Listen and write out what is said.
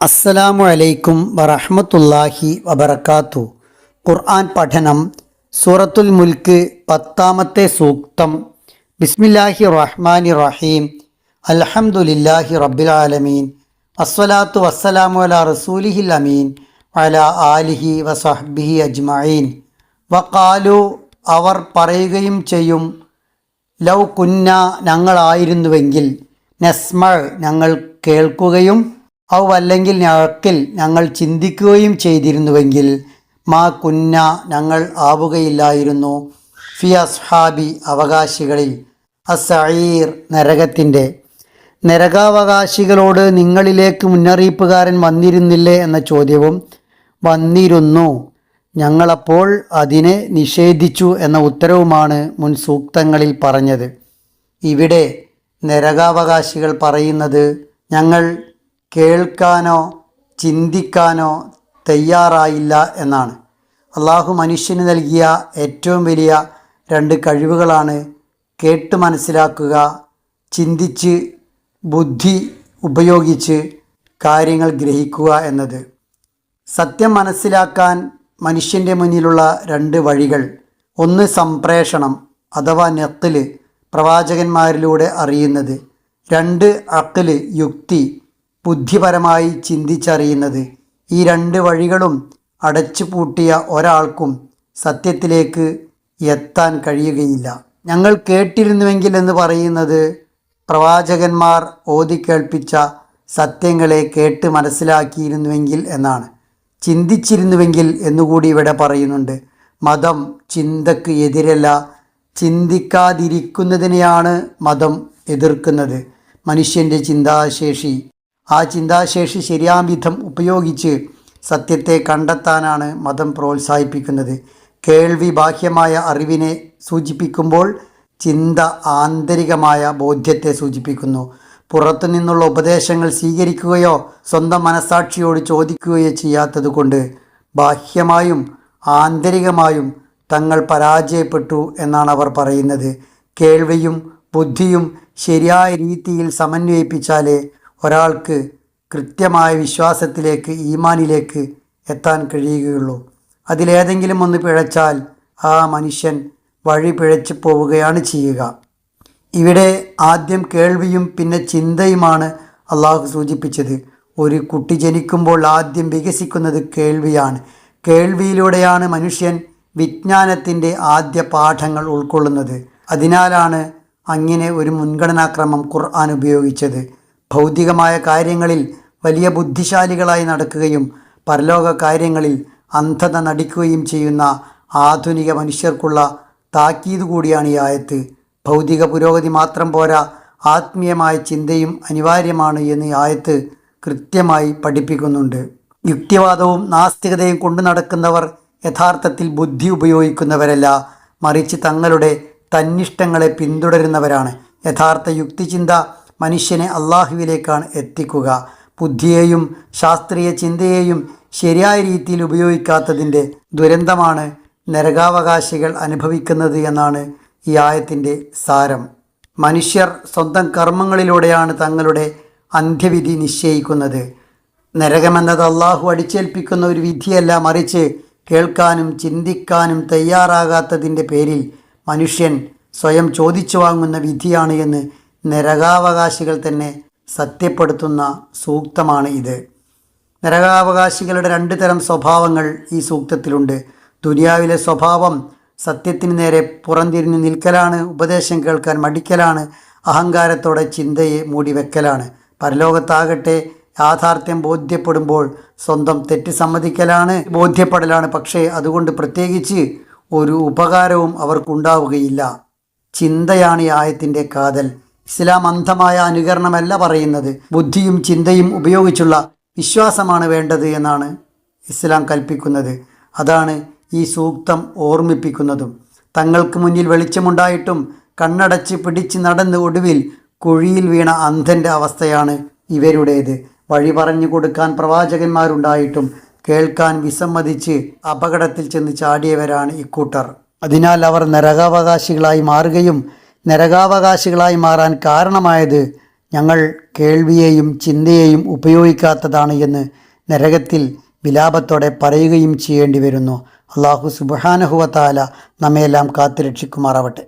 അസ്സലാമു അലൈക്കും വറഹ്മത്തുള്ളാഹി വബറകാതുഹു. ഖുർആൻ പഠനം സൂറത്തുൽ മുൽക്ക് 10-ാമത്തെ സൂക്തം. ബിസ്മില്ലാഹി റഹ്മാനി റഹീം. അൽഹംദുലില്ലാഹി റബ്ബിൽ ആലമീൻ. അസ്സലാത്തു വസ്സലാമു അലാ റസൂലിഹിൽ അമീൻ വഅലാ ആലിഹി വസഹ്ബിഹി അജ്മഈൻ. വഖാലു, അവർ പറയുകയും ചെയ്യും, ലൗ കുന്ന, ഞങ്ങളായിരുന്നുവെങ്കിൽ, നസ്മഅ, ഞങ്ങൾ കേൾക്കുകയും, ഔ അല്ലെങ്കിൽ ഞക്കിൽ, ഞങ്ങൾ ചിന്തിക്കുകയും ചെയ്തിരുന്നുവെങ്കിൽ, മാ കുന്ന, ഞങ്ങൾ ആവുകയില്ലായിരുന്നു, ഫി അസ്ഹാബി, അവകാശികളിൽ, അസ്സഈർ, നരകത്തിൻ്റെ. നരകാവകാശികളോട് നിങ്ങളിലേക്ക് മുന്നറിയിപ്പുകാരൻ വന്നിരുന്നില്ലേ എന്ന ചോദ്യവും വന്നിരുന്നു, ഞങ്ങളപ്പോൾ അതിനെ നിഷേധിച്ചു എന്ന ഉത്തരവുമാണ് മുൻ സൂക്തങ്ങളിൽ പറഞ്ഞത്. ഇവിടെ നരകാവകാശികൾ പറയുന്നത്, ഞങ്ങൾ കേൾക്കാനോ ചിന്തിക്കാനോ തയ്യാറായില്ല എന്നാണ്. അള്ളാഹു മനുഷ്യന് നൽകിയ ഏറ്റവും വലിയ 2 കഴിവുകളാണ് കേട്ട് മനസ്സിലാക്കുക, ചിന്തിച്ച് ബുദ്ധി ഉപയോഗിച്ച് കാര്യങ്ങൾ ഗ്രഹിക്കുക എന്നത്. സത്യം മനസ്സിലാക്കാൻ മനുഷ്യൻ്റെ മുന്നിലുള്ള 2 വഴികൾ: ഒന്ന് സംപ്രേഷണം അഥവാ നഖ്ല്, പ്രവാചകന്മാരിലൂടെ അറിയുന്നത്; 2 അഖ്ല്, യുക്തി, ബുദ്ധിപരമായി ചിന്തിച്ചറിയുന്നത്. ഈ 2 വഴികളും അടച്ചു പൂട്ടിയ ഒരാൾക്കും സത്യത്തിലേക്ക് എത്താൻ കഴിയുകയില്ല. ഞങ്ങൾ കേട്ടിരുന്നുവെങ്കിൽ എന്ന് പറയുന്നത് പ്രവാചകന്മാർ ഓതിക്കേൾപ്പിച്ച സത്യങ്ങളെ കേട്ട് മനസ്സിലാക്കിയിരുന്നുവെങ്കിൽ എന്നാണ്. ചിന്തിച്ചിരുന്നുവെങ്കിൽ എന്നുകൂടി ഇവിടെ പറയുന്നുണ്ട്. മതം ചിന്തക്ക് എതിരല്ല, ചിന്തിക്കാതിരിക്കുന്നതിനെയാണ് മതം എതിർക്കുന്നത്. മനുഷ്യൻ്റെ ചിന്താശേഷി, ആ ചിന്താശേഷി ശരിയാംവിധം ഉപയോഗിച്ച് സത്യത്തെ കണ്ടെത്താനാണ് മതം പ്രോത്സാഹിപ്പിക്കുന്നത്. കേൾവി ബാഹ്യമായ അറിവിനെ സൂചിപ്പിക്കുമ്പോൾ ചിന്ത ആന്തരികമായ ബോധ്യത്തെ സൂചിപ്പിക്കുന്നു. പുറത്തു നിന്നുള്ള ഉപദേശങ്ങൾ സ്വീകരിക്കുകയോ സ്വന്തം മനസാക്ഷിയോട് ചോദിക്കുകയോ ചെയ്യാത്തതുകൊണ്ട് ബാഹ്യമായും ആന്തരികമായും തങ്ങൾ പരാജയപ്പെട്ടു എന്നാണ് അവർ പറയുന്നത്. കേൾവിയും ബുദ്ധിയും ശരിയായ രീതിയിൽ സമന്വയിപ്പിച്ചാലേ ഒരാൾക്ക് കൃത്യമായ വിശ്വാസത്തിലേക്ക്, ഈമാനിലേക്ക് എത്താൻ കഴിയുകയുള്ളൂ. അതിലേതെങ്കിലും ഒന്ന് പിഴച്ചാൽ ആ മനുഷ്യൻ വഴി പിഴച്ചു പോവുകയാണ് ചെയ്യുക. ഇവിടെ ആദ്യം കേൾവിയും പിന്നെ ചിന്തയുമാണ് അള്ളാഹു സൂചിപ്പിച്ചത്. ഒരു കുട്ടി ജനിക്കുമ്പോൾ ആദ്യം വികസിക്കുന്നത് കേൾവിയാണ്. കേൾവിയിലൂടെയാണ് മനുഷ്യൻ വിജ്ഞാനത്തിൻ്റെ ആദ്യ പാഠങ്ങൾ ഉൾക്കൊള്ളുന്നത്. അതിനാലാണ് അങ്ങനെ ഒരു മുൻഗണനാക്രമം ഖുർആൻ ഉപയോഗിച്ചത്. ഭൗതികമായ കാര്യങ്ങളിൽ വലിയ ബുദ്ധിശാലികളായി നടക്കുകയും പരലോക കാര്യങ്ങളിൽ അന്ധത നടിക്കുകയും ചെയ്യുന്ന ആധുനിക മനുഷ്യർക്കുള്ള താക്കീത് കൂടിയാണ് ഈ ആയത്ത്. ഭൗതിക പുരോഗതി മാത്രം പോരാ, ആത്മീയമായ ചിന്തയും അനിവാര്യമാണ് എന്ന് ഈ ആയത്ത് കൃത്യമായി പഠിപ്പിക്കുന്നുണ്ട്. യുക്തിവാദവും നാസ്തികതയും കൊണ്ടു നടക്കുന്നവർ യഥാർത്ഥത്തിൽ ബുദ്ധി ഉപയോഗിക്കുന്നവരല്ല, മറിച്ച് തങ്ങളുടെ തന്നിഷ്ടങ്ങളെ പിന്തുടരുന്നവരാണ്. യഥാർത്ഥ യുക്തിചിന്ത മനുഷ്യനെ അള്ളാഹുവിലേക്കാണ് എത്തിക്കുക. ബുദ്ധിയെയും ശാസ്ത്രീയ ചിന്തയെയും ശരിയായ രീതിയിൽ ഉപയോഗിക്കാത്തതിൻ്റെ ദുരന്തമാണ് നരകാവകാശികൾ അനുഭവിക്കുന്നത് എന്നാണ് ഈ ആയത്തിൻ്റെ സാരം. മനുഷ്യർ സ്വന്തം കർമ്മങ്ങളിലൂടെയാണ് തങ്ങളുടെ അന്ത്യവിധി നിശ്ചയിക്കുന്നത്. നരകമെന്നത് അള്ളാഹു അടിച്ചേൽപ്പിക്കുന്ന ഒരു വിധിയല്ല, മറിച്ച് കേൾക്കാനും ചിന്തിക്കാനും തയ്യാറാകാത്തതിൻ്റെ പേരിൽ മനുഷ്യൻ സ്വയം ചോദിച്ചു വാങ്ങുന്ന വിധിയാണ് എന്ന് നരകാവകാശികൾ തന്നെ സത്യപ്പെടുത്തുന്ന സൂക്തമാണ് ഇത്. നരകാവകാശികളുടെ 2 തരം സ്വഭാവങ്ങൾ ഈ സൂക്തത്തിലുണ്ട്. ദുനിയാവിലെ സ്വഭാവം സത്യത്തിന് നേരെ പുറംതിരിഞ്ഞു നിൽക്കലാണ്, ഉപദേശം കേൾക്കാൻ മടിക്കലാണ്, അഹങ്കാരത്തോടെ ചിന്തയെ മൂടിവെക്കലാണ്. പരലോകത്താകട്ടെ യാഥാർത്ഥ്യം ബോധ്യപ്പെടുമ്പോൾ സ്വന്തം തെറ്റ് സമ്മതിക്കലാണ്, ബോധ്യപ്പെടലാണ്. പക്ഷേ അതുകൊണ്ട് പ്രത്യേകിച്ച് ഒരു ഉപകാരവും അവർക്കുണ്ടാവുകയില്ല. ചിന്തയാണ് ഈ ആയത്തിൻ്റെ കാതൽ. ഇസ്ലാം അന്ധമായ അനുകരണമല്ല പറയുന്നത്, ബുദ്ധിയും ചിന്തയും ഉപയോഗിച്ചുള്ള വിശ്വാസമാണ് വേണ്ടത് എന്നാണ് ഇസ്ലാം കൽപ്പിക്കുന്നത്. അതാണ് ഈ സൂക്തം ഓർമ്മിപ്പിക്കുന്നതും. തങ്ങൾക്ക് മുന്നിൽ വെളിച്ചമുണ്ടായിട്ടും കണ്ണടച്ച് പിടിച്ച് നടന്ന് ഒടുവിൽ കുഴിയിൽ വീണ അന്ധൻ്റെ അവസ്ഥയാണ് ഇവരുടേത്. വഴി പറഞ്ഞു കൊടുക്കാൻ പ്രവാചകന്മാരുണ്ടായിട്ടും കേൾക്കാൻ വിസമ്മതിച്ച് അപകടത്തിൽ ചെന്ന് ചാടിയവരാണ് ഇക്കൂട്ടർ. അതിനാൽ അവർ നരകാവകാശികളായി മാറുകയും നരകാവകാശികളായി മാറാൻ കാരണമായത് ഞങ്ങൾ കേൾവിയെയും ചിന്തയെയും ഉപയോഗിക്കാത്തതാണ് എന്ന് നരകത്തിൽ വിലാപത്തോടെ പറയുകയും ചെയ്യേണ്ടി വരുന്നു. അള്ളാഹു സുബ്ഹാനഹു വ തആല നമ്മയെല്ലാം കാത്തുരക്ഷിക്കുമാറാവട്ടെ.